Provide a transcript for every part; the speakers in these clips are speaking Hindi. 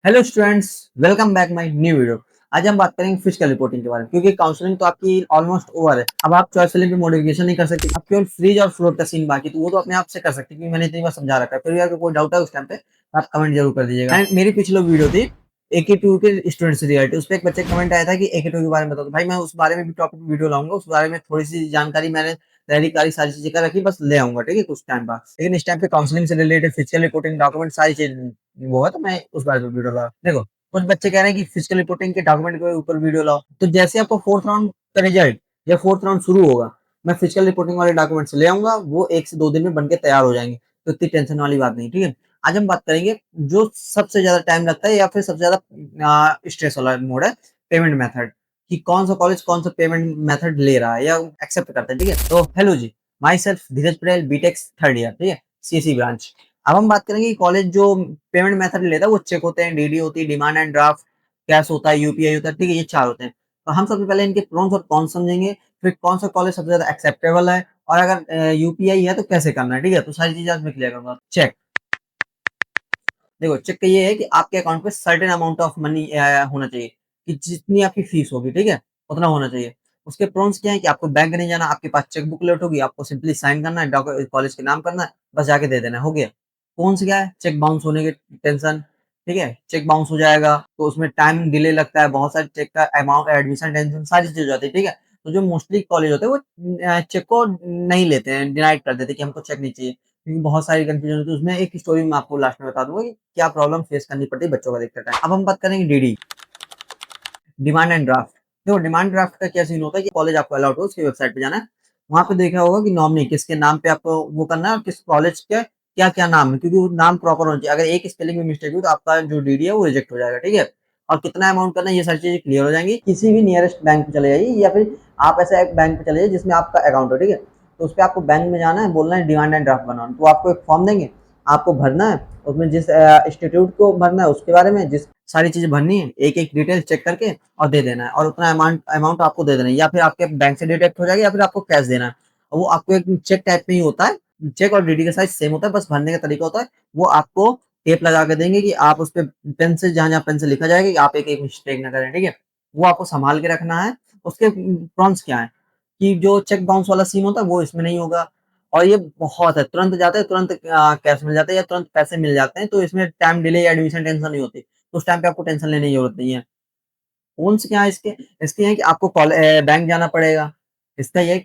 Hello students, welcome back my new video. आज हम बात करेंगे फिजिकल रिपोर्टिंग के बारे में, क्योंकि काउंसलिंग तो आपकी ऑलमोस्ट ओवर है। अब आप चॉइस फिलिंग पे मॉडिफिकेशन नहीं कर सकते। अब केवल फ्रीज और फ्लोट का सीन बाकी, तो वो तो अपने आप से कर सकते हैं, क्योंकि मैंने इतनी बार समझा रखा है। फिर भी अगर कोई डाउट है उस टाइम पे आप कमेंट जरूर कर दीजिएगा। एंड मेरी पिछली वीडियो थी AK2 के स्टूडेंट से रिलेटेड, उस पर एक बच्चे कमेंट आया था कि AK2 के बारे में बताओ। तो भाई मैं उस बारे में भी टॉपिक वीडियो लाऊंगा, उस बारे में थोड़ी सी जानकारी मैंने तैयारी कारी सारी चीजें कर रखी, बस ले आऊंगा, ठीक है, कुछ टाइम बाद। लेकिन इस टाइम पे काउंसलिंग से रिलेटेड फिजिकल रिपोर्टिंग डॉक्यूमेंट सारी चीज वो है, तो मैं उस बारे में वीडियो ला देखो। कुछ बच्चे कह रहे हैं कि फिजिकल रिपोर्टिंग के डॉक्यूमेंट के ऊपर वीडियो लाओ। तो जैसे आपको फोर्थ राउंड का रिजल्ट या फोर्थ राउंड शुरू होगा, मैं फिजिकल रिपोर्टिंग वाले डॉक्यूमेंट्स ले आऊंगा, वो 1 से 2 दिन में बनके तैयार हो जाएंगे। तो इतनी टेंशन वाली बात नहीं, ठीक है। आज हम बात करेंगे जो सबसे ज्यादा टाइम लगता है या फिर सबसे ज्यादा स्ट्रेस वाला मोड है, पेमेंट मेथड। कि कौन सा कॉलेज कौन सा पेमेंट मेथड ले रहा है या एक्सेप्ट करता है, ठीक है। तो हेलो जी, my self Dheeraj Patel, B Tech third year, ठीक है, CSE ब्रांच। अब हम बात करेंगे कि कॉलेज जो पेमेंट मेथड लेता है वो चेक होते हैं, DD होती है, डिमांड एंड ड्राफ्ट, कैश होता है, UPI होता है, ठीक है, ये 4 होते हैं। तो हम सबसे पहले इनके प्रोन्स और कॉन्स समझेंगे, फिर कौन सा कॉलेज सबसे ज्यादा एक्सेप्टेबल है, और अगर UPI है तो कैसे करना है, ठीक है। तो सारी चीजें आज मैं क्लियर करूंगा। चेक, देखो, चेक का ये है कि आपके अकाउंट पे सर्टेन अमाउंट ऑफ मनी होना चाहिए, कि जितनी आपकी फीस होगी, ठीक है, उतना होना चाहिए। उसके प्रोन्स क्या है कि आपको बैंक नहीं जाना, आपके पास चेक बुक लेट होगी, आपको सिंपली साइन करना है, कॉलेज के नाम करना है, बस जाके दे देना है, हो गया। कौन क्या है, चेक बाउंस होने की टेंशन, ठीक है, चेक बाउंस हो जाएगा तो उसमें टाइम डिले लगता है, बहुत सारे चेक का अमाउंट, एडमिशन टेंशन, सारी चीजें हो जाती है, ठीक है। तो जो मोस्टली कॉलेज होते हैं वो चेक को नहीं लेते हैं, डिनाइड कर देते हैं कि हमको चेक नहीं चाहिए, क्योंकि बहुत सारी कंफ्यूजन होती है उसमें। एक स्टोरी मैं आपको लास्ट में बता दूंगा कि क्या प्रॉब्लम फेस करनी पड़ती है बच्चों का देखते टाइम। अब हम बात करेंगे DD, डिमांड एंड ड्राफ्ट। देखो, डिमांड ड्राफ्ट का क्या सीन होता है कि कॉलेज आपको अलाउड हो, उसकी वेबसाइट पे जाना है, वहां पे देखा होगा कि नॉमिनी किसके नाम पे आपको वो करना है, और किस कॉलेज के क्या क्या नाम है, क्योंकि वो नाम प्रॉपर होना चाहिए। अगर एक स्पेलिंग में मिस्टेक हुई तो आपका जो DD है वो रिजेक्ट हो जाएगा, ठीक है। और कितना अमाउंट करना है, ये सारी चीजें क्लियर हो जाएंगी। किसी भी नियरेस्ट बैंक पे चले जाइए, या फिर आप ऐसा एक बैंक पे चले जाइए जिसमें आपका अकाउंट हो, ठीक है। तो उस पर आपको बैंक में जाना है, बोलना है डिमांड एंड ड्राफ्ट बनाना, तो आपको एक फॉर्म देंगे, आपको भरना है। उसमें जिस इंस्टीट्यूट को भरना है उसके बारे में जिस सारी चीजें भरनी है, एक एक डिटेल चेक करके और दे देना है, और उतना अमाउंट अमाउंट आपको दे देना है, या फिर आपके बैंक से डिडक्ट हो जाएगा, या फिर आपको कैश देना है। और वो आपको एक चेक टाइप में ही होता है, चेक और DD का साइज सेम होता है, बस भरने का तरीका होता है। वो आपको टेप लगा के देंगे कि आप उस पर पेन से, जहां जहां पेन से लिखा जाएगा, कि आप एक एक मिस्टेक ना करें, ठीक है। वो आपको संभाल के रखना है। उसके प्रॉन्स क्या है कि जो चेक बाउंस वाला सीन होता है वो इसमें नहीं होगा, और ये बहुत है, तुरंत जाते हैं, तुरंत कैश मिल जाता है, या तुरंत पैसे मिल जाते हैं, तो इसमें टाइम डिले या एडमिशन टेंशन नहीं होती, तो उस टाइम पे आपको टेंशन लेने की जरूरत नहीं है। कौन से क्या है इसके, इसके हैं कि आपको बैंक जाना पड़ेगा। इसका ये,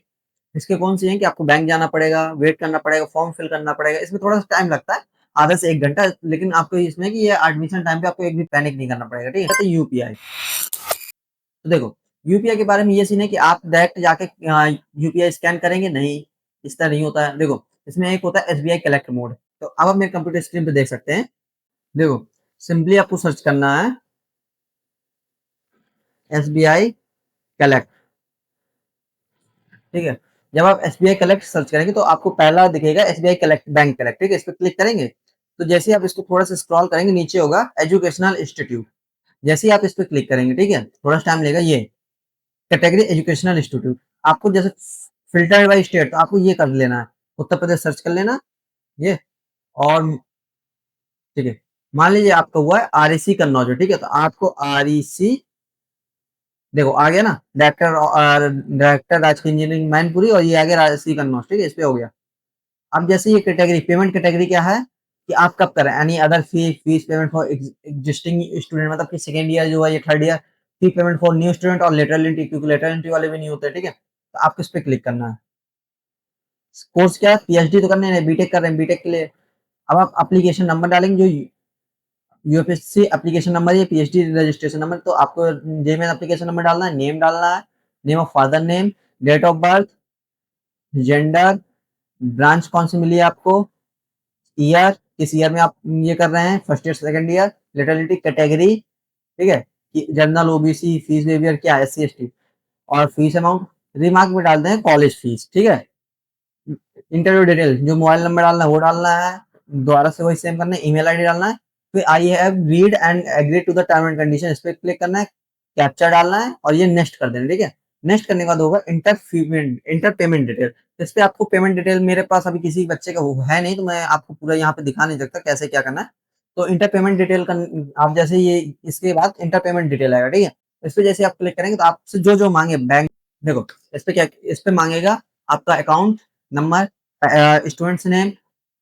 इसके कौन से हैं कि आपको बैंक जाना पड़ेगा, वेट करना पड़ेगा, फॉर्म फिल करना पड़ेगा, इसमें थोड़ा सा टाइम लगता है, आधा से 1 घंटा। लेकिन आपको इसमें कि ये एडमिशन टाइम पे आपको एक भी पैनिक नहीं करना पड़ेगा, ठीक है। तो UPI, तो देखो, UPI के बारे में ये सीन है कि आप डायरेक्ट जाके UPI स्कैन करेंगे नहीं, इस तरह नहीं होता है। देखो, इसमें एक होता है SBI कलेक्ट मोड। तो अब आप मेरे कंप्यूटर स्क्रीन पे देख सकते हैं। देखो, सिंपली आपको सर्च करना है SBI कलेक्ट, ठीक है। जब आप SBI कलेक्ट सर्च करेंगे तो आपको पहला दिखेगा SBI कलेक्ट, बैंक कलेक्ट, ठीक है। इस पर क्लिक करेंगे तो जैसे ही आप इसको थोड़ा सा स्क्रॉल करेंगे, नीचे होगा एजुकेशनल इंस्टीट्यूट। जैसे ही आप इस पर क्लिक करेंगे, ठीक है, थोड़ा सा टाइम लेगा, ये कैटेगरी एजुकेशनल इंस्टीट्यूट। आपको जैसे फिल्टर बाई स्टेट, तो आपको ये कर लेना है, उत्तर प्रदेश सर्च कर लेना, ये। और ठीक है, मान लीजिए आपका हुआ है REC कन्नौज, ठीक है, तो आपको REC, देखो आ गया ना, डायरेक्टर राजकीय इंजीनियरिंग मैनपुरी, और ये आ गया REC कन्नौज, ठीक है, इस पे हो गया। अब जैसे ये कैटेगरी, पेमेंट कैटेगरी क्या है कि आप कब करें, any other fees payment for existing student, मतलब कि सेकेंड ईयर जो है ये third year, fee payment for new student, और लेटरल एंट्री, क्योंकि लेटरल एंट्री वाले भी नहीं होते, ठीक है। तो आपको इस पे क्लिक करना है। कोर्स क्या है, PhD तो करने नहीं, बीटेक कर रहे हैं, बीटेक के लिए अब आप एप्लीकेशन नंबर डालेंगे, जो UPSC एप्लीकेशन नंबर है, PhD रजिस्ट्रेशन नंबर। तो आपको जेमेल एप्लीकेशन नंबर डालना है, नेम डालना है, name of father name, date of birth, gender, branch कौन सी मिली है आपको, ईयर, किस ईयर में आप ये कर रहे हैं, first year second year, laterality, category, ठीक है, कि जनरल, OBC, फीस वेवियर क्या है, SC ST, और फीस अमाउंट। रिमार्क में डालते हैं कॉलेज फीस, ठीक है। इंटरव्यू डिटेल, जो मोबाइल नंबर डालना है वो डालना है, दोबारा से वही सेम करना है, ईमेल ID डालना है, फिर I have read and agree to the term and condition, इस पर क्लिक करना है, कैप्चा डालना है, और ये नेक्स्ट कर देना, ठीक है। नेक्स्ट करने के बाद होगा इंटर पेमेंट डिटेल। इस पे आपको पेमेंट डिटेल, मेरे पास अभी किसी बच्चे का वो है नहीं, तो मैं आपको पूरा यहाँ पे दिखा नहीं सकता कैसे क्या करना है। तो इंटर पेमेंट डिटेल का आप जैसे ये इसके बाद इंटर पेमेंट डिटेल आएगा, ठीक है। इस पे जैसे आप क्लिक करेंगे तो आपसे जो जो मांगे बैंक, देखो इस पे क्या, इस पे मांगेगा आपका अकाउंट नंबर, स्टूडेंट्स नेम,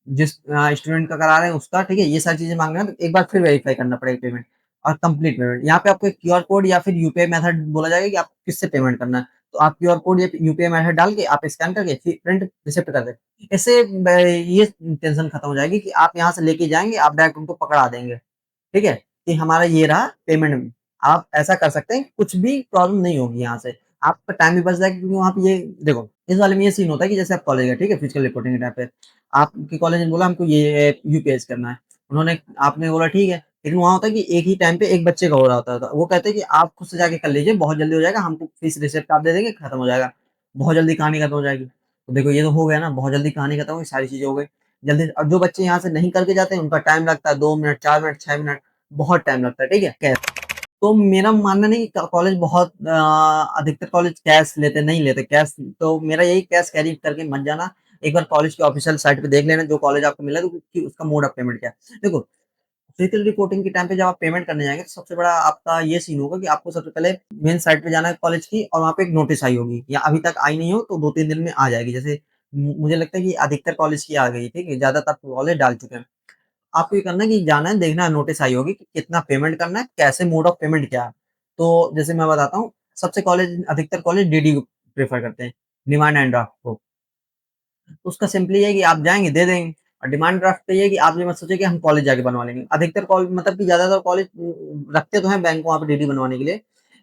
जिस स्टूडेंट का करा रहे हैं उसका, ठीक है। ये सारी चीजें मांग रहे हैं तो एक बार फिर वेरीफाई करना पड़ेगा पेमेंट और कंप्लीट पेमेंट। यहाँ पे आपको क्यूआर कोड या फिर यूपीआई मेथड बोला जाएगा कि आप किससे पेमेंट करना है। तो आप क्यूआर कोड या यूपीआई मेथड डाल के आप स्कैन करके फिर प्रिंट रिसिप्ट कर दे। इससे ये टेंशन खत्म हो जाएगी कि आप यहाँ से लेके जाएंगे, आप डायरेक्ट उनको पकड़ा देंगे, ठीक है, कि हमारा ये रहा पेमेंट में। आप ऐसा कर सकते हैं, कुछ भी प्रॉब्लम नहीं होगी यहाँ से। आपका टाइम भी बच जाएगा क्योंकि वहाँ पे ये देखो, इस वाले में ये सीन होता है कि जैसे आप कॉलेज गए, ठीक है, फिजिकल रिपोर्टिंग के टाइम पे आपके कॉलेज ने बोला हमको ये यूपीएस करना है, उन्होंने आपने बोला ठीक है, लेकिन वहाँ होता है कि एक ही टाइम पे एक बच्चे का हो रहा होता था। वो कहते हैं कि आप खुद से जाके कर लीजिए, बहुत जल्दी हो जाएगा, हमको फीस रिसिप्ट आप दे देंगे, खत्म हो जाएगा, बहुत जल्दी कहानी खत्म हो जाएगी। तो देखो ये तो हो गया ना, बहुत जल्दी कहानी खत्म हो गई, सारी चीजें हो गई जल्दी। और जो बच्चे यहाँ से नहीं करके जाते हैं उनका टाइम लगता है 2 मिनट, 4 मिनट, 6 मिनट, बहुत टाइम लगता है, ठीक है। तो मेरा मानना नहीं कि कॉलेज बहुत अधिकतर कॉलेज कैश लेते, नहीं लेते कैश। तो मेरा यही, कैश कैरी करके मत जाना। एक बार कॉलेज की ऑफिशियल साइट पे देख लेना जो कॉलेज आपको मिला है, तो उसका मोड ऑफ पेमेंट क्या है। देखो फिजिकल रिपोर्टिंग के टाइम पे जब आप पेमेंट करने जाएंगे तो सबसे बड़ा आपका ये सीन होगा कि आपको सबसे पहले मेन साइट पे जाना है कॉलेज की, और वहाँ पे एक नोटिस आई होगी, या अभी तक आई नहीं हो तो 2-3 दिन में आ जाएगी। जैसे मुझे लगता है कि अधिकतर कॉलेज की आ गई, ठीक है, ज्यादातर कॉलेज डाल चुके हैं। आपको ये करना है कि जाना है, देखना है, नोटिस आई होगी कि कितना पेमेंट करना है, कैसे मोड ऑफ पेमेंट क्या है। तो जैसे मैं बताता हूँ, सबसे कॉलेज, अधिकतर कॉलेज डीडी प्रेफर करते हैं, डिमांड एंड ड्राफ्ट को। तो उसका सिंपली है कि आप जाएंगे दे देंगे। और डिमांड ड्राफ्ट पे ये है कि आप ये मत सोचिए कि हम कॉलेज जाके बनवा लेंगे। अधिकतर कॉलेज, मतलब कि ज्यादातर कॉलेज रखते तो हैं बैंक वहाँ पे डीडी बनवाने के लिए,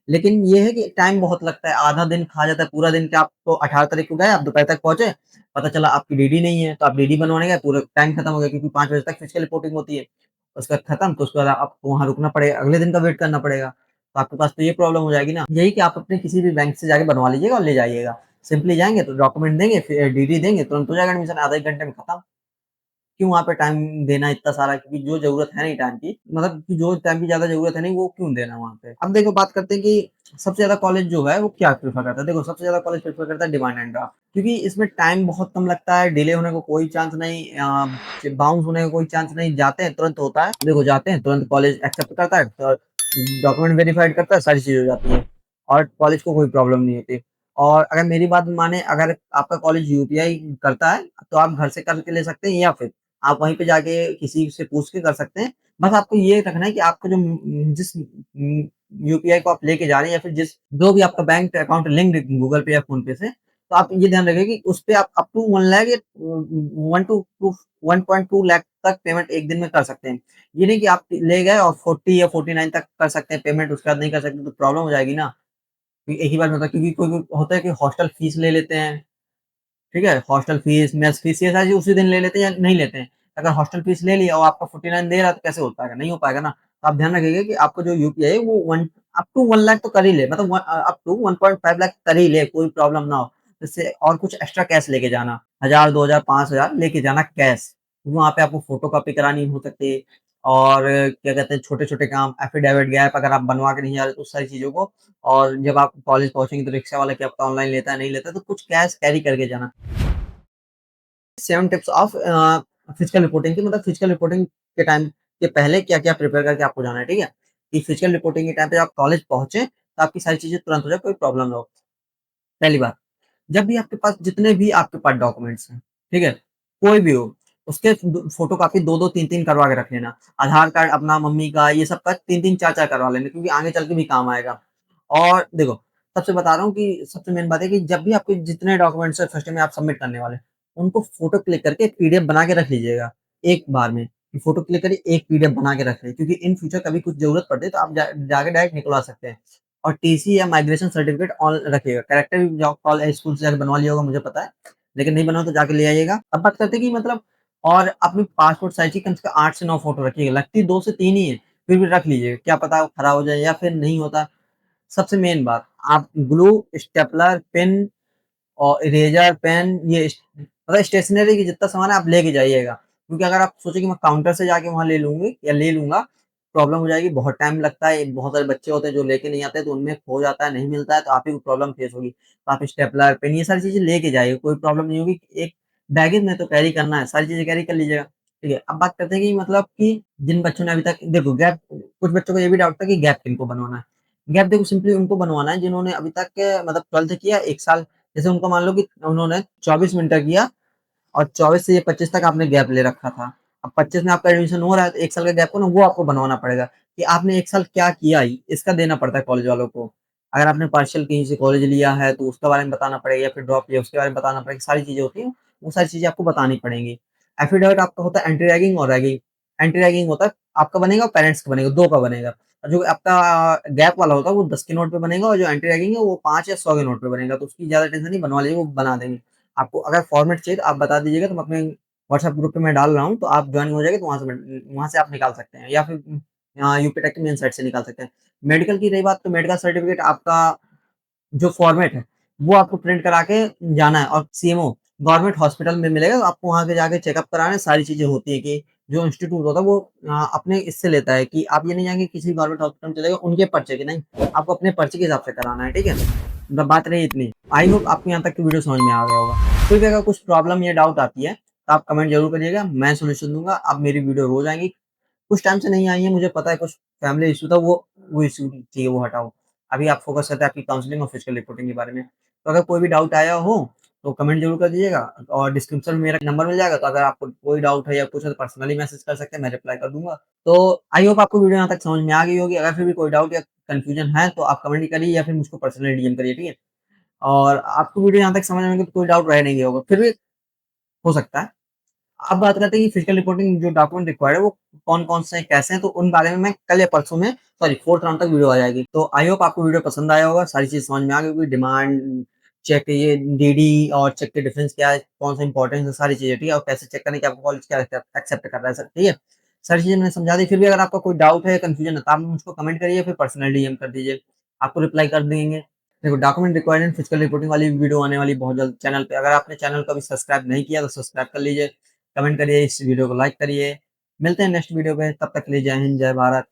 लेकिन ये है कि टाइम बहुत लगता है, आधा दिन खा जाता है। पूरा दिन, क्या आपको 18 तारीख को गए, आप दोपहर तक पहुंचे, पता चला आपकी डीडी नहीं है, तो आप डीडी बनवाने गए, पूरा टाइम खत्म हो गया, क्योंकि 5 बजे तक फिजिकल रिपोर्टिंग होती है। उसका खत्म, तो उसके बाद आपको वहाँ रुकना पड़ेगा, अगले दिन का वेट करना पड़ेगा। तो आपके पास तो ये प्रॉब्लम हो जाएगी ना। यही कि आप अपने किसी भी बैंक से जाके बनवा लीजिएगा और ले जाइएगा। सिंपली जाएंगे तो डॉक्यूमेंट देंगे, फिर डीडी देंगे, तुरंत हो जाएगा एडमिशन, आधे 1 घंटे में खत्म। क्यों वहाँ पे टाइम देना इतना सारा, क्योंकि जो ज़रूरत है नहीं टाइम की, मतलब कि जो टाइम की ज़्यादा ज़रूरत है नहीं, वो क्यों देना वहाँ पे। अब देखो बात करते हैं कि सबसे ज़्यादा कॉलेज जो है वो क्या प्रेफ़र करता है। देखो सबसे ज़्यादा कॉलेज प्रेफ़र करता है डिमांड एंड ड्राफ्ट, क्योंकि इसमें टाइम बहुत कम लगता है, डिले होने को कोई चांस नहीं, बाउंस होने का कोई चांस नहीं, जाते हैं तुरंत होता है। देखो जाते हैं तुरंत, कॉलेज एक्सेप्ट करता है, तो डॉक्यूमेंट वेरीफाइड करता है, सारी चीज़ें हो जाती हैं और कॉलेज को कोई प्रॉब्लम नहीं होती। और अगर मेरी बात माने, अगर आपका कॉलेज यूपीआई करता है तो आप घर से करके ले सकते हैं, या फिर आप वहीं पे जाके किसी से पूछ के कर सकते हैं। बस आपको ये रखना है कि आपका जो जिस यूपीआई को आप लेके जा रहे हैं, या फिर जिस जो भी आपका बैंक अकाउंट लिंक्ड है गूगल पे या फ़ोन पे से, तो आप ये ध्यान रखिए कि उस पे आप अप टू 1 लाख या 1 टू 1.2 लाख तक पेमेंट एक दिन में कर सकते हैं। ये नहीं कि आप ले गए और 40 या 49 तक कर सकते हैं पेमेंट, उसके बाद नहीं कर सकते, तो प्रॉब्लम हो जाएगी ना। क्योंकि एक ही बार में होता है, क्योंकि कोई-कोई होता है कि हॉस्टल फीस ले लेते हैं, ठीक है? हॉस्टल फीस, मेस फीस, ये सारी चीज़ उसी दिन ले लेते हैं या नहीं लेते हैं। अगर हॉस्टल फीस ले लिया और आपका 49 दे रहा है तो कैसे हो पाएगा? नहीं हो पाएगा ना। तो आप ध्यान रखिएगा कि आपका जो यूपीआई है वो 1 अप टू 1 लाख तो कर ही ले, मतलब अप टू 1.5 लाख कर ही ले, कोई प्रॉब्लम ना हो। इससे और कुछ एक्स्ट्रा कैश लेके जाना, 1000, 2000, 5000 लेके जाना कैश। वहाँ पे आपको फोटोकॉपी करानी हो सकती है, और क्या कहते हैं, छोटे-छोटे काम, एफिडेविट, गैप अगर आप बनवा के नहीं जा रहे तो उस सारी चीज़ों को। और जब आप कॉलेज पहुँचेंगे तो रिक्शा वाला क्या पता ऑनलाइन लेता है, नहीं लेता है, तो कुछ कैश कैरी करके जाना। 7 टिप्स ऑफ फिजिकल रिपोर्टिंग की, मतलब फिजिकल रिपोर्टिंग के टाइम के पहले क्या-क्या प्रिपेयर करके आपको जाना है, ठीक है? कि फिजिकल रिपोर्टिंग के टाइम पे आप कॉलेज पहुँचे, तो आपकी सारी चीज़ें तुरंत हो जाए, कोई प्रॉब्लम ना हो। पहली बात, जब भी आपके पास जितने भी आपके पास डॉक्यूमेंट्स हैं, ठीक है? कोई भी हो, उसके फ़ोटोकॉपी 2-2 3-3 करवा के रख लेना। आधार कार्ड अपना, मम्मी का, ये सब का 3-3 4-4 करवा लेना, क्योंकि आगे चल के भी काम आएगा। और देखो, सबसे बता रहा हूँ कि सबसे मेन बात है कि जब भी आपके जितने डॉक्यूमेंट्स हैं फर्स्ट में आप सबमिट करने वाले हैं, उनको फ़ोटो क्लिक करके पीडीएफ बना के रख लीजिएगा, एक बार में। फ़ोटो क्लिक करिए, एक पीडीएफ बना के रख लें, क्योंकि इन फ्यूचर कभी कुछ ज़रूरत पड़ती है तो आप जाके डायरेक्ट निकलवा सकते हैं। और टीसी या माइग्रेशन सर्टिफिकेट ऑन रखिएगा। कैरेक्टर भी जॉब कॉल स्कूल से जाके बनवा लिया होगा, मुझे पता है, लेकिन नहीं बना हो तो जाके ले आइएगा। अब बात करते हैं कि मतलब, और अपनी पासपोर्ट साइज़ की कम से कम 8 से 9 फ़ोटो रखिएगा, लगती 2 से 3 ही है, फिर भी रख लीजिएगा, क्या पता वो खराब हो जाए या फिर नहीं होता। सबसे मेन बात, आप ग्लू, स्टेपलर, पेन और इरेज़र, पेन, ये मतलब स्टेशनरी की जितना सामान है आप लेके जाइएगा। क्योंकि अगर आप सोचे कि मैं काउंटर से जाके वहाँ ले लूँगी या ले लूँगा, प्रॉब्लम हो जाएगी, बहुत टाइम लगता है, बहुत सारे बच्चे होते हैं जो लेके नहीं आते, तो उनमें खो जाता है, नहीं मिलता है, तो आप ही को प्रॉब्लम फेस होगी। तो आप स्टेपलर, पेन, ये सारी चीज़ें लेके जाइए, कोई प्रॉब्लम नहीं होगी। एक बैगेज में तो कैरी करना है, सारी चीज़ें कैरी कर लीजिएगा। ठीक है, अब बात करते हैं कि मतलब कि जिन बच्चों ने अभी तक देखो गैप, कुछ बच्चों को ये भी डाउट था कि गैप किनको बनवाना है। गैप देखो सिंपली उनको बनवाना है जिन्होंने अभी तक मतलब 12th किया 1 साल, जैसे उनको मान लो कि उन्होंने 24 में इंटर किया और 24 से ये 25 तक आपने गैप ले रखा था। अब 25 में आपका एडमिशन हो रहा है तो 1 साल का गैप को ना वो आपको बनवाना पड़ेगा कि आपने 1 साल क्या किया ही, इसका देना पड़ता है कॉलेज वालों को। अगर आपने पार्शियल कहीं से कॉलेज लिया है तो उसके बारे में बताना पड़ेगा, या फिर ड्रॉप लिया उसके बारे में बताना पड़ेगा, सारी चीज़ें होती हैं, वो सारी चीज़ें आपको बतानी पड़ेंगी। एफिडेविट आपका होता है एंटी रैगिंग और रैगिंग। एंटी रैगिंग होता है आपका बनेगा और पेरेंट्स का बनेगा, 2 का बनेगा। और जो आपका गैप वाला होता है वो 10 के नोट पे बनेगा, और जो एंटी रैगिंग है वो 5 या 100 के नोट पे बनेगा, तो उसकी ज़्यादा टेंशन नहीं, बनवा लीजिए वो बना देंगे। आपको अगर फॉर्मेट चाहिए तो आप बता दीजिएगा, तो मैं अपने व्हाट्सएप ग्रुप पे मैं डाल रहा हूँ, तो आप जॉइन हो जाएँगे तो वहाँ से आप निकाल सकते हैं, या फिर यूपी टेक की मेन साइट से निकाल सकते हैं। मेडिकल की रही बात, तो मेडिकल सर्टिफिकेट आपका जो फॉर्मेट है, वो आपको प्रिंट करा के जाना है, और सीएमओ गवर्नमेंट हॉस्पिटल में मिलेगा, तो आपको वहाँ पे जाके चेकअप कराना है, सारी चीज़ें होती हैं कि जो इंस्टीट्यूट होता है वो अपने इससे लेता है कि आप ये नहीं जाएँगे किसी गवर्नमेंट हॉस्पिटल में चले गए उनके पर्चे के, नहीं, आपको अपने पर्चे के हिसाब से कराना है, ठीक है? मतलब बात रही इतनी। आई होप आपको यहाँ तक की वीडियो समझ में आ गया होगा। फिर भी अगर कुछ प्रॉब्लम या डाउट आती है, तो आप कमेंट ज़रूर करिएगा, मैं सॉल्यूशन दूँगा। अब मेरी वीडियो रोज़ आएँगी। कुछ टाइम से नहीं आई है, मुझे पता है कुछ फैमिली इश्यू था, वो इश्यू चाहिए वो हटाओ। अभी आप फ़ोकस करते हैं आपकी काउंसलिंग और फिजिकल रिपोर्टिंग के बारे में। तो अगर कोई भी डाउट आया हो, तो कमेंट ज़रूर कर दीजिएगा, और डिस्क्रिप्शन में मेरा नंबर मिल जाएगा, तो अगर आपको कोई डाउट है या कुछ है तो पर्सनली मैसेज कर सकते हैं, मैं रिप्लाई कर दूँगा। तो आई होप आपको वीडियो यहाँ तक समझ में आ गई होगी। अगर फिर भी कोई डाउट या कन्फ्यूजन है तो आप कमेंट करिए या फिर मुझको पर्सनली डीएम करिए, ठीक है? और आपको वीडियो यहाँ तक समझ में आएगी तो कोई डाउट रह नहीं गया होगा, फिर भी हो सकता है। अब बात करते हैं कि फिजिकल रिपोर्टिंग जो डॉक्यूमेंट रिक्वायर्ड है वो कौन-कौन से हैं, कैसे हैं, तो उन बारे में मैं कल या परसों में, सॉरी 4th राउंड तक वीडियो आ जाएगी। तो आई होप आपको वीडियो पसंद आया होगा, सारी चीज़ समझ में आ गई होगी, डिमांड चेक, ये डीडी और चेक के डिफरेंस क्या है, कौन-सा इंपॉर्टेंस है, सारी चीज़ें, ठीक है? और कैसे चेक करें कि आपका कॉलेज क्या एक्सेप्ट कर रहा है सर, ठीक है? सारी चीज़ें मैंने समझा दी, फिर भी अगर आपका कोई डाउट है, कन्फ्यूजन है, तो आप मुझको कमेंट करिए, फिर पर्सनली डीएम कर दीजिए, आपको रिप्लाई कर देंगे। देखो डॉक्यूमेंट रिक्वायर्ड फिजिकल रिपोर्टिंग वाली वीडियो आने वाली बहुत जल्द चैनल पे। अगर आपने चैनल को अभी सब्सक्राइब नहीं किया तो सब्सक्राइब कर लीजिए, कमेंट करिए, इस वीडियो को लाइक करिए। मिलते हैं नेक्स्ट वीडियो पे, तब तक के लिए जय हिंद, जय भारत।